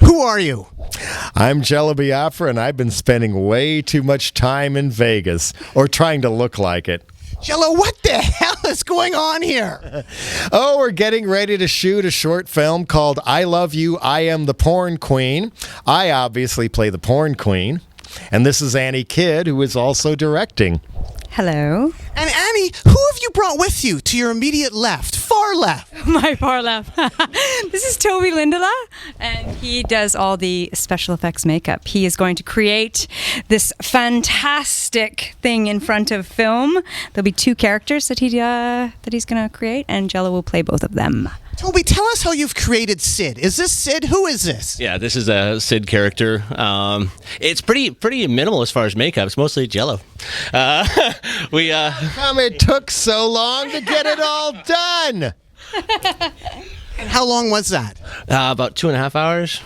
Who are you? I'm Jello Biafra, and I've been spending way too much time in Vegas, or trying to look like it. Jello, what the hell is going on here? Oh, we're getting ready to shoot a short film called I Love You, I Am the Porn Queen. I obviously play the porn queen. And this is Annie Kidd, who is also directing. Hello. And Annie, who have you brought with you to your immediate left, far left? My far left. This is Toby Lindola, and he does all the special effects makeup. He is going to create this fantastic thing in front of film. There'll be two characters that he's going to create, and Jello will play both of them. Toby, tell us how you've created Sid. Is this Sid? Who is this? Yeah, this is a Sid character. It's pretty minimal as far as makeup. It's mostly Jello. It took so long to get it all done. And how long was that? About 2.5 hours.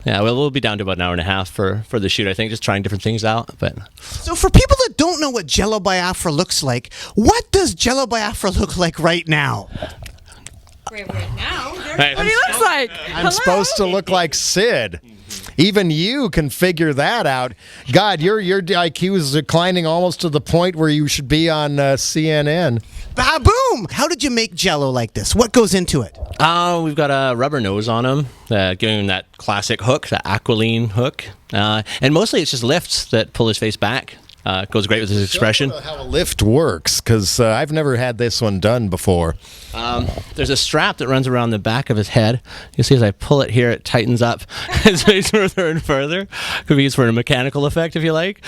Yeah, we'll be down to about an hour and a half for the shoot, I think, just trying different things out. But so for people that don't know what Jello Biafra looks like, what does Jello Biafra look like right now? Right now? Hey. What he looks like. I'm supposed to look like Sid. Even you can figure that out. God, your IQ is declining almost to the point where you should be on CNN. Ba-boom! How did you make Jello like this? What goes into it? We've got a rubber nose on him, giving him that classic hook, the Aqualine hook. And mostly it's just lifts that pull his face back. It goes great with his expression. I don't know how a lift works, because I've never had this one done before. There's a strap that runs around the back of his head. You see as I pull it here, it tightens up his face further and further. Could be used for a mechanical effect, if you like.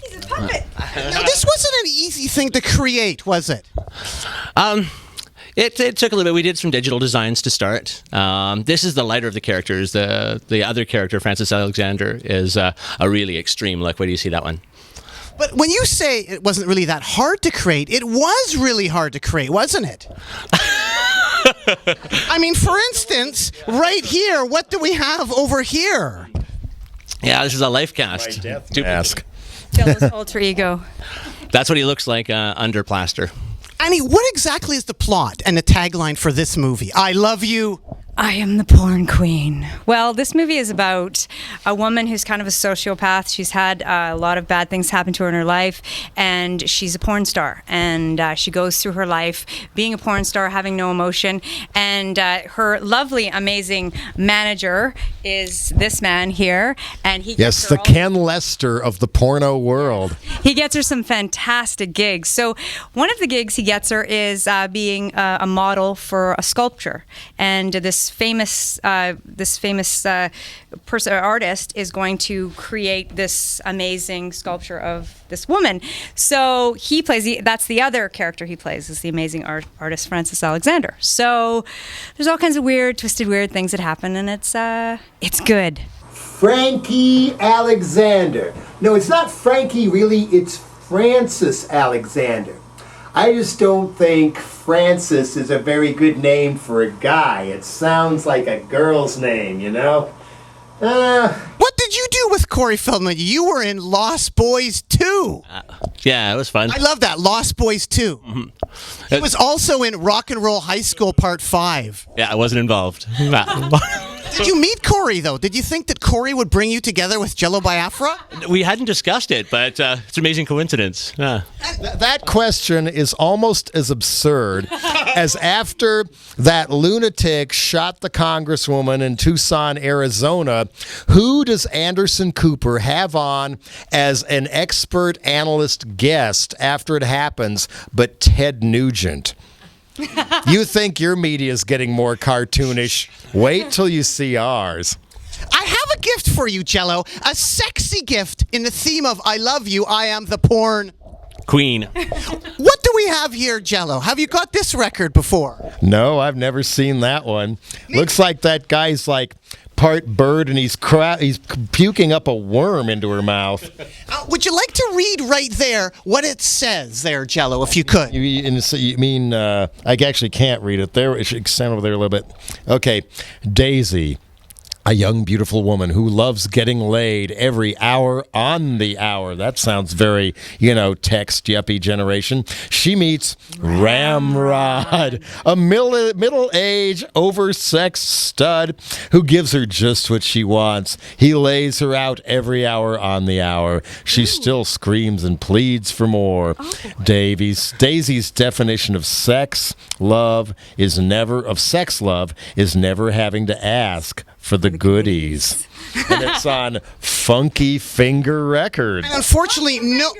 He's a puppet. Now, this wasn't an easy thing to create, was it? It took a little bit. We did some digital designs to start. This is the lighter of the characters. The other character, Francis Alexander, is a really extreme look. Where do you see that one? But when you say it wasn't really that hard to create, it was really hard to create, wasn't it? I mean, for instance, right here, what do we have over here? Yeah, this is a life cast. Mask. Jello's alter ego. That's what he looks like under plaster. Annie, what exactly is the plot and the tagline for this movie? I love you. I am the porn queen. Well, this movie is about a woman who's kind of a sociopath. She's had a lot of bad things happen to her in her life, and she's a porn star. And she goes through her life being a porn star, having no emotion. And her lovely, amazing manager is this man here. And he Yes, the Ken Lester of the porno world. He gets her some fantastic gigs. So one of the gigs he gets her is being a model for a sculpture. And this famous artist is going to create this amazing sculpture of this woman. So he plays that's the other character he plays, is the amazing artist Francis Alexander. So there's all kinds of twisted weird things that happen, and it's good. Frankie Alexander. No, it's not Frankie really, it's Francis Alexander. I just don't think Francis is a very good name for a guy. It sounds like a girl's name, you know? What did you do with Corey Feldman? You were in Lost Boys 2. Yeah, it was fun. I love that, Lost Boys 2. Mm-hmm. He was also in Rock and Roll High School Part 5. Yeah, I wasn't involved. Did you meet Corey, though? Did you think that Corey would bring you together with Jello Biafra? We hadn't discussed it, but it's an amazing coincidence. Yeah. That question is almost as absurd as after that lunatic shot the congresswoman in Tucson, Arizona. Who does Anderson Cooper have on as an expert analyst guest after it happens but Ted Nugent? You think your media is getting more cartoonish? Wait till you see ours. I have a gift for you, Jello. A sexy gift in the theme of I love you, I am the porn Queen. What do we have here, Jello? Have you got this record before? No, I've never seen that one. Looks like that guy's like part bird and he's puking up a worm into her mouth. Would you like to read right there what it says there, Jello, if you could? You mean, I actually can't read it. There, it should extend over there a little bit. Okay. Daisy, A young, beautiful woman who loves getting laid every hour on the hour. That sounds very, text yuppie generation. She meets Ramrod, a middle-aged, oversexed stud who gives her just what she wants. He lays her out every hour on the hour. She still screams and pleads for more. Daisy's definition of sex love is never having to ask for the goodies. And it's on Funky Finger Records. And unfortunately, no,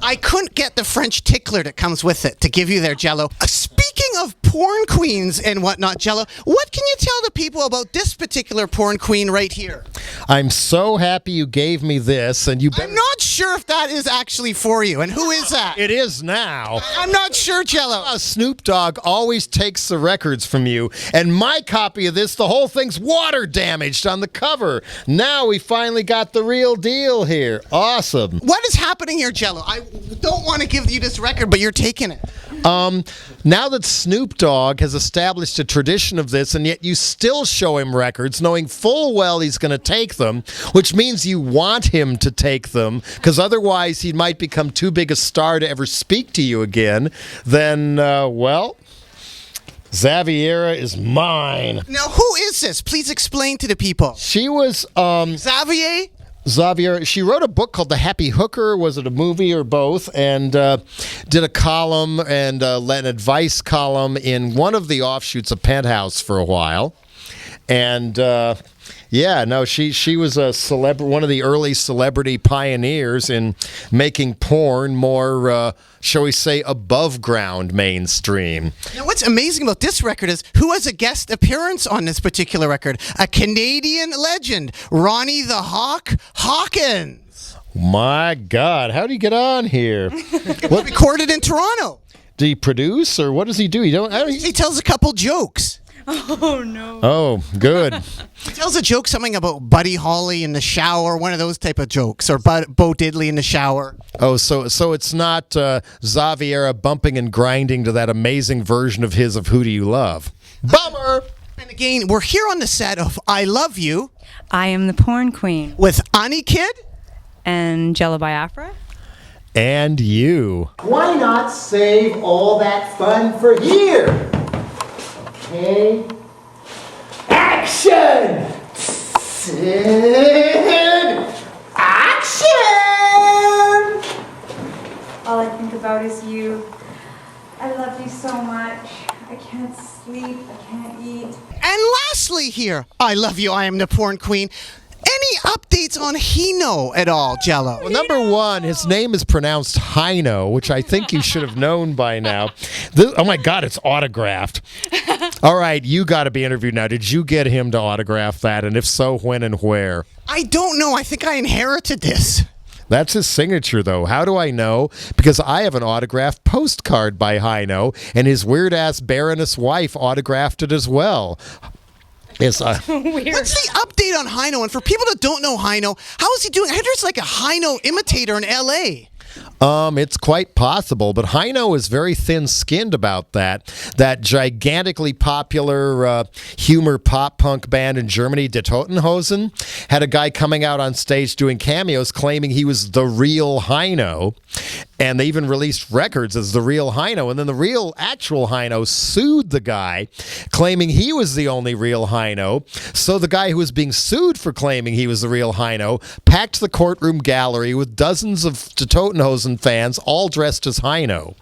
I couldn't get the French tickler that comes with it to give you there, Jello. Speaking of porn queens and whatnot, Jello, what can you tell the people about this particular porn queen right here? I'm so happy you gave me this, and I'm not sure if that is actually for you. And who is that? It is now. I'm not sure, Jello. Snoop Dogg always takes the records from you, and my copy of this, the whole thing's water damaged on the cover. Now we finally got the real deal here. Awesome. What is happening here, Jello? I don't want to give you this record, but you're taking it. Now that Snoop Dogg has established a tradition of this, and yet you still show him records, knowing full well he's going to take them, which means you want him to take them, because otherwise he might become too big a star to ever speak to you again, then, Xaviera is mine. Now, who is this? Please explain to the people. She was, Xavier? She wrote a book called The Happy Hooker. Was it a movie or both? And did a column and an advice column in one of the offshoots of Penthouse for a while. And she was a one of the early celebrity pioneers in making porn more, shall we say, above ground mainstream. Now, what's amazing about this record is who has a guest appearance on this particular record? A Canadian legend, Ronnie the Hawk Hawkins. My God, how did he get on here? What recorded in Toronto? Did he produce, or what does he do? He tells a couple jokes. Oh, no. Oh, good. He tells a joke, something about Buddy Holly in the shower, one of those type of jokes, or Bo Diddley in the shower. Oh, so it's not Xaviera bumping and grinding to that amazing version of his of Who Do You Love? Bummer! And again, we're here on the set of I Love You. I am the porn queen. With Ani Kid. And Jello Biafra. And you. Why not save all that fun for here? Okay. Action! Action! All I think about is you. I love you so much. I can't sleep. I can't eat. And lastly here, I Love You, I Am the Porn Queen. Any updates on Hino at all, Jello? Well, number one, his name is pronounced Hino, which I think you should have known by now. Oh my God, it's autographed. All right, you got to be interviewed now. Did you get him to autograph that? And if so, when and where? I don't know. I think I inherited this. That's his signature, though. How do I know? Because I have an autographed postcard by Hino, and his weird-ass Baroness wife autographed it as well. Yes, Weird. What's the update on Hino? And for people that don't know Hino, how is he doing? I heard there's like a Hino imitator in L.A. It's quite possible, but Hino is very thin-skinned about that. That gigantically popular humor pop-punk band in Germany, Die Totenhosen, had a guy coming out on stage doing cameos claiming he was the real Hino. And they even released records as the real Hino. And then the real, actual Hino sued the guy, claiming he was the only real Hino. So the guy who was being sued for claiming he was the real Hino packed the courtroom gallery with dozens of Die Totenhosen fans, all dressed as Hino.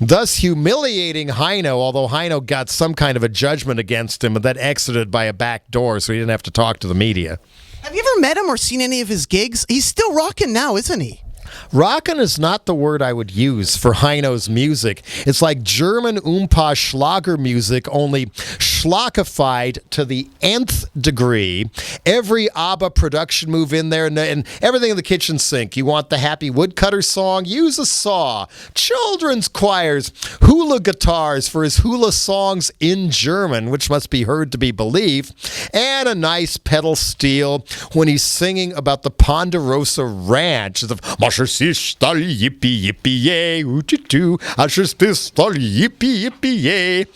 Thus humiliating Hino, although Hino got some kind of a judgment against him and then exited by a back door so he didn't have to talk to the media. Have you ever met him or seen any of his gigs? He's still rocking now, isn't he? Rockin' is not the word I would use for Hino's music. It's like German Oompa Schlager music, only schlockified to the nth degree. Every ABBA production move in there and everything in the kitchen sink. You want the Happy Woodcutter song? Use a saw. Children's choirs, hula guitars for his hula songs in German, which must be heard to be believed, and a nice pedal steel when he's singing about the Ponderosa Ranch. The Asher's pistol, yippee, yippee, yay, ooh-choo-choo. Asher's pistol, yippee, yippee, yay.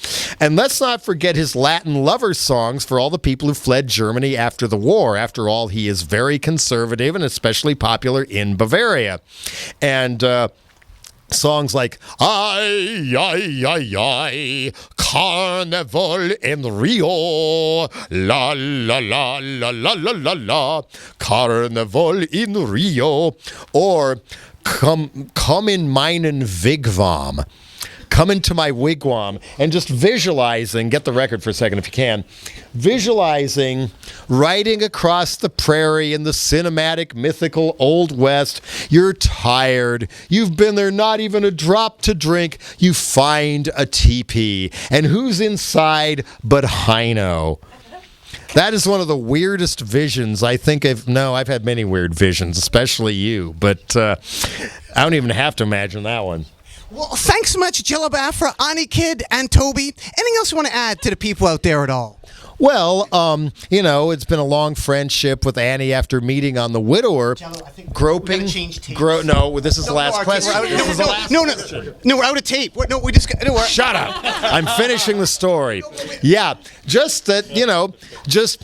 And let's not forget his Latin lover songs for all the people who fled Germany after the war. After all, he is very conservative and especially popular in Bavaria. And songs like ay, ay, ay, ay, Carnival in Rio, la, la, la, la, la, la, la, la, Carnival in Rio, or Come in meinen Wigwam. Come into my wigwam, and just visualizing, get the record for a second if you can, visualizing riding across the prairie in the cinematic, mythical Old West. You're tired. You've been there, not even a drop to drink. You find a teepee. And who's inside but Heino? That is one of the weirdest visions I think I've had many weird visions, especially you, but I don't even have to imagine that one. Well, thanks so much, Jello Biafra, Ani Kid, and Toby. Anything else you want to add to the people out there at all? Well, it's been a long friendship with Annie after meeting on The Widower. Jello, I think Groping. we're gonna change tapes. No, this is the last question. No, we're out of tape. No, we just Shut up. I'm finishing the story. Yeah, just that, just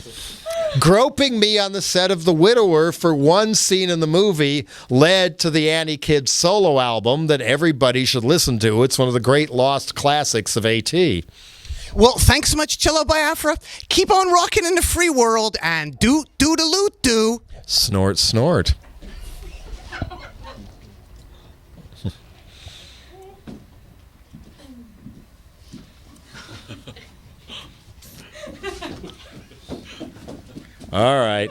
groping me on the set of The Widower for one scene in the movie led to the Annie Kid solo album that everybody should listen to. It's one of the great lost classics of A.T. Well, thanks so much, Jello Biafra. Keep on rocking in the free world and do-do-de-loot-do. Snort, snort. All right.